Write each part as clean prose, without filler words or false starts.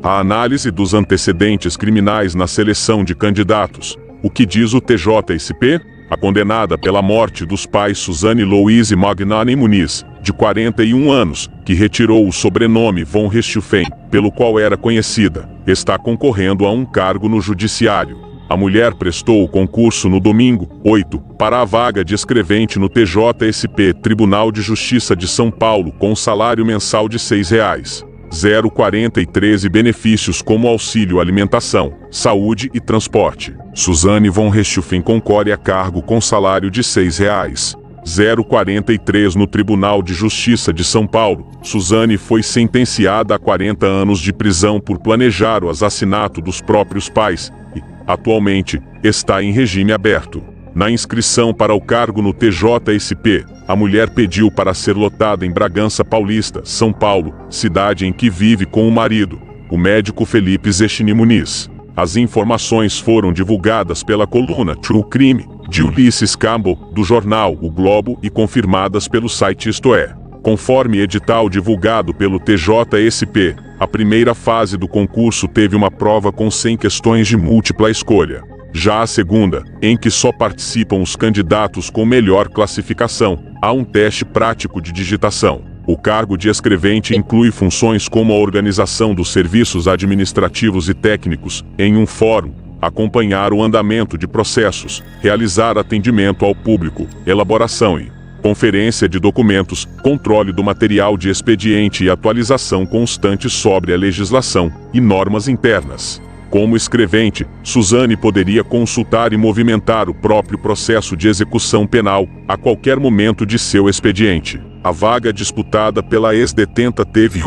A análise dos antecedentes criminais na seleção de candidatos. O que diz o TJSP? A condenada pela morte dos pais Suzane Louise Magnani Muniz, de 41 anos, que retirou o sobrenome von Richthofen, pelo qual era conhecida, está concorrendo a um cargo no judiciário. A mulher prestou o concurso no domingo, 8, para a vaga de escrevente no TJSP, Tribunal de Justiça de São Paulo, com salário mensal de R$ 6,043 e benefícios como auxílio alimentação, saúde e transporte. Suzane von Richthofen concorre a cargo com salário de R$ 6,043 no Tribunal de Justiça de São Paulo. Suzane foi sentenciada a 40 anos de prisão por planejar o assassinato dos próprios pais e, atualmente, está em regime aberto. Na inscrição para o cargo no TJSP, a mulher pediu para ser lotada em Bragança Paulista, São Paulo, cidade em que vive com o marido, o médico Felipe Zechini Muniz. As informações foram divulgadas pela coluna True Crime, de Ulisses Campbell, do jornal O Globo e confirmadas pelo site Isto É. Conforme edital divulgado pelo TJSP, a primeira fase do concurso teve uma prova com 100 questões de múltipla escolha. Já a segunda, em que só participam os candidatos com melhor classificação, há um teste prático de digitação. O cargo de escrevente inclui funções como a organização dos serviços administrativos e técnicos em um fórum, acompanhar o andamento de processos, realizar atendimento ao público, elaboração e conferência de documentos, controle do material de expediente e atualização constante sobre a legislação e normas internas. Como escrevente, Suzane poderia consultar e movimentar o próprio processo de execução penal a qualquer momento de seu expediente. A vaga disputada pela ex-detenta teve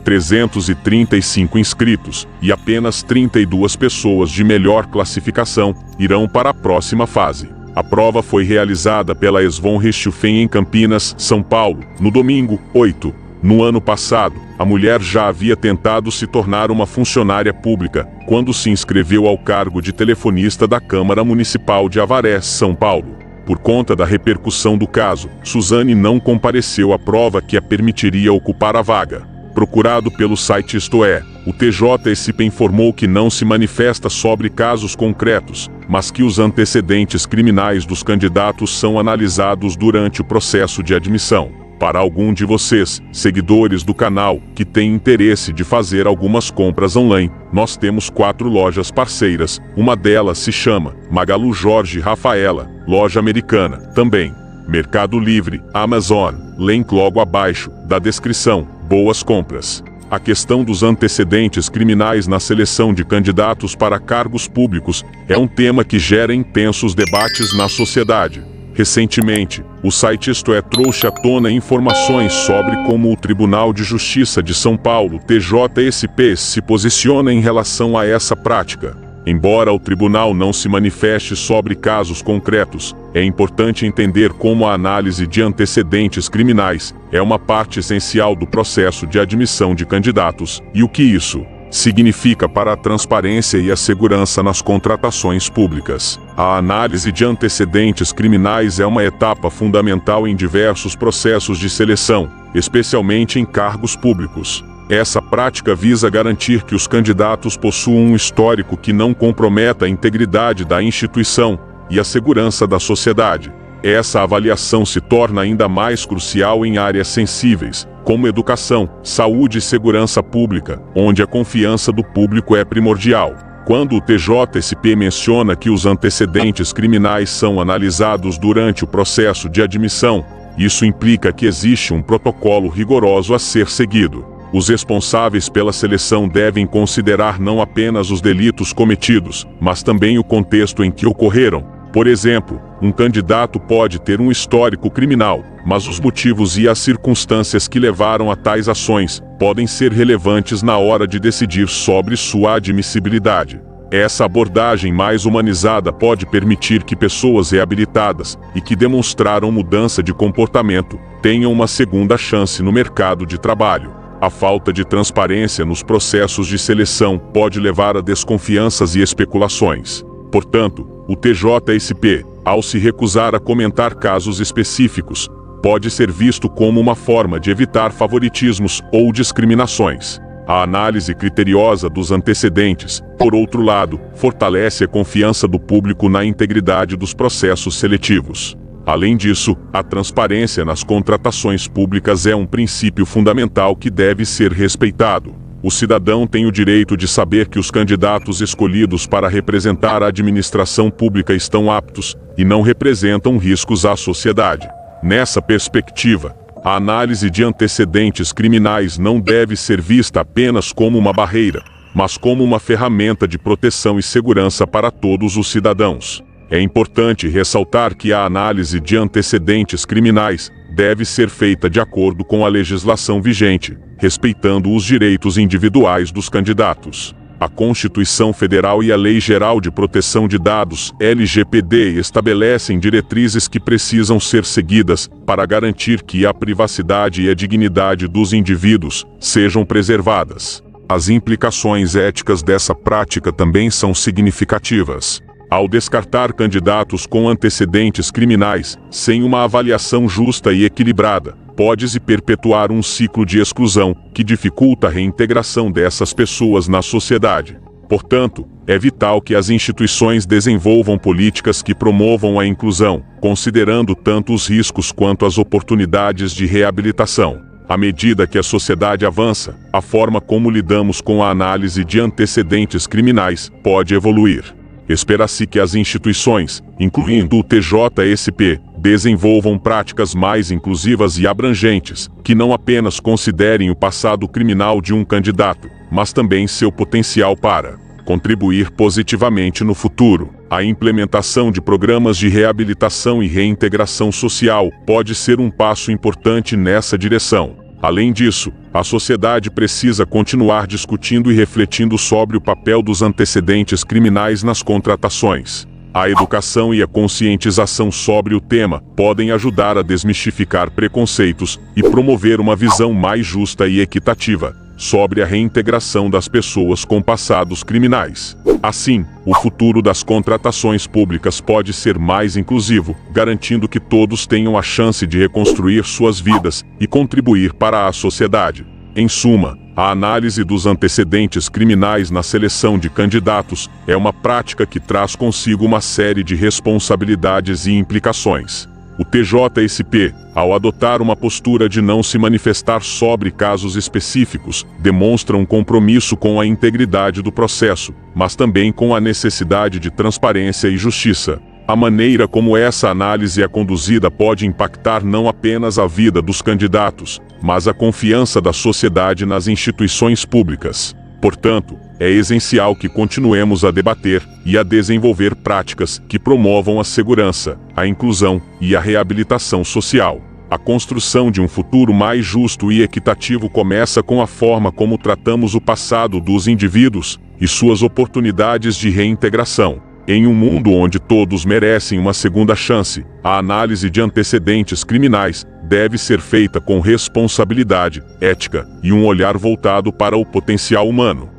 335 inscritos, e apenas 32 pessoas de melhor classificação irão para a próxima fase. A prova foi realizada pela ex-von Richthofen em Campinas, São Paulo, no domingo, 8. No ano passado, a mulher já havia tentado se tornar uma funcionária pública, quando se inscreveu ao cargo de telefonista da Câmara Municipal de Avaré, São Paulo. Por conta da repercussão do caso, Suzane não compareceu à prova que a permitiria ocupar a vaga. Procurado pelo site Isto É, o TJSP informou que não se manifesta sobre casos concretos, mas que os antecedentes criminais dos candidatos são analisados durante o processo de admissão. Para algum de vocês, seguidores do canal, que tem interesse de fazer algumas compras online, nós temos 4 lojas parceiras. Uma delas se chama Magalu Jorge Rafaela, loja americana, também. Mercado Livre, Amazon, link logo abaixo, da descrição. Boas compras. A questão dos antecedentes criminais na seleção de candidatos para cargos públicos é um tema que gera intensos debates na sociedade. Recentemente, o site Isto É trouxe à tona informações sobre como o Tribunal de Justiça de São Paulo, TJSP, se posiciona em relação a essa prática. Embora o tribunal não se manifeste sobre casos concretos, é importante entender como a análise de antecedentes criminais é uma parte essencial do processo de admissão de candidatos, e o que isso significa para a transparência e a segurança nas contratações públicas. A análise de antecedentes criminais é uma etapa fundamental em diversos processos de seleção, especialmente em cargos públicos. Essa prática visa garantir que os candidatos possuam um histórico que não comprometa a integridade da instituição e a segurança da sociedade. Essa avaliação se torna ainda mais crucial em áreas sensíveis, como educação, saúde e segurança pública, onde a confiança do público é primordial. Quando o TJSP menciona que os antecedentes criminais são analisados durante o processo de admissão, isso implica que existe um protocolo rigoroso a ser seguido. Os responsáveis pela seleção devem considerar não apenas os delitos cometidos, mas também o contexto em que ocorreram. Por exemplo, um candidato pode ter um histórico criminal, mas os motivos e as circunstâncias que levaram a tais ações podem ser relevantes na hora de decidir sobre sua admissibilidade. Essa abordagem mais humanizada pode permitir que pessoas reabilitadas e que demonstraram mudança de comportamento tenham uma segunda chance no mercado de trabalho. A falta de transparência nos processos de seleção pode levar a desconfianças e especulações. Portanto, o TJSP, ao se recusar a comentar casos específicos, pode ser visto como uma forma de evitar favoritismos ou discriminações. A análise criteriosa dos antecedentes, por outro lado, fortalece a confiança do público na integridade dos processos seletivos. Além disso, a transparência nas contratações públicas é um princípio fundamental que deve ser respeitado. O cidadão tem o direito de saber que os candidatos escolhidos para representar a administração pública estão aptos e não representam riscos à sociedade. Nessa perspectiva, a análise de antecedentes criminais não deve ser vista apenas como uma barreira, mas como uma ferramenta de proteção e segurança para todos os cidadãos. É importante ressaltar que a análise de antecedentes criminais deve ser feita de acordo com a legislação vigente, respeitando os direitos individuais dos candidatos. A Constituição Federal e a Lei Geral de Proteção de Dados, LGPD, estabelecem diretrizes que precisam ser seguidas para garantir que a privacidade e a dignidade dos indivíduos sejam preservadas. As implicações éticas dessa prática também são significativas. Ao descartar candidatos com antecedentes criminais, sem uma avaliação justa e equilibrada, pode-se perpetuar um ciclo de exclusão que dificulta a reintegração dessas pessoas na sociedade. Portanto, é vital que as instituições desenvolvam políticas que promovam a inclusão, considerando tanto os riscos quanto as oportunidades de reabilitação. À medida que a sociedade avança, a forma como lidamos com a análise de antecedentes criminais pode evoluir. Espera-se que as instituições, incluindo o TJSP, desenvolvam práticas mais inclusivas e abrangentes, que não apenas considerem o passado criminal de um candidato, mas também seu potencial para contribuir positivamente no futuro. A implementação de programas de reabilitação e reintegração social pode ser um passo importante nessa direção. Além disso, a sociedade precisa continuar discutindo e refletindo sobre o papel dos antecedentes criminais nas contratações. A educação e a conscientização sobre o tema podem ajudar a desmistificar preconceitos e promover uma visão mais justa e equitativa sobre a reintegração das pessoas com passados criminais. Assim, o futuro das contratações públicas pode ser mais inclusivo, garantindo que todos tenham a chance de reconstruir suas vidas e contribuir para a sociedade. Em suma, a análise dos antecedentes criminais na seleção de candidatos é uma prática que traz consigo uma série de responsabilidades e implicações. O TJSP, ao adotar uma postura de não se manifestar sobre casos específicos, demonstra um compromisso com a integridade do processo, mas também com a necessidade de transparência e justiça. A maneira como essa análise é conduzida pode impactar não apenas a vida dos candidatos, mas a confiança da sociedade nas instituições públicas. Portanto, é essencial que continuemos a debater e a desenvolver práticas que promovam a segurança, a inclusão e a reabilitação social. A construção de um futuro mais justo e equitativo começa com a forma como tratamos o passado dos indivíduos e suas oportunidades de reintegração. Em um mundo onde todos merecem uma segunda chance, a análise de antecedentes criminais deve ser feita com responsabilidade, ética e um olhar voltado para o potencial humano.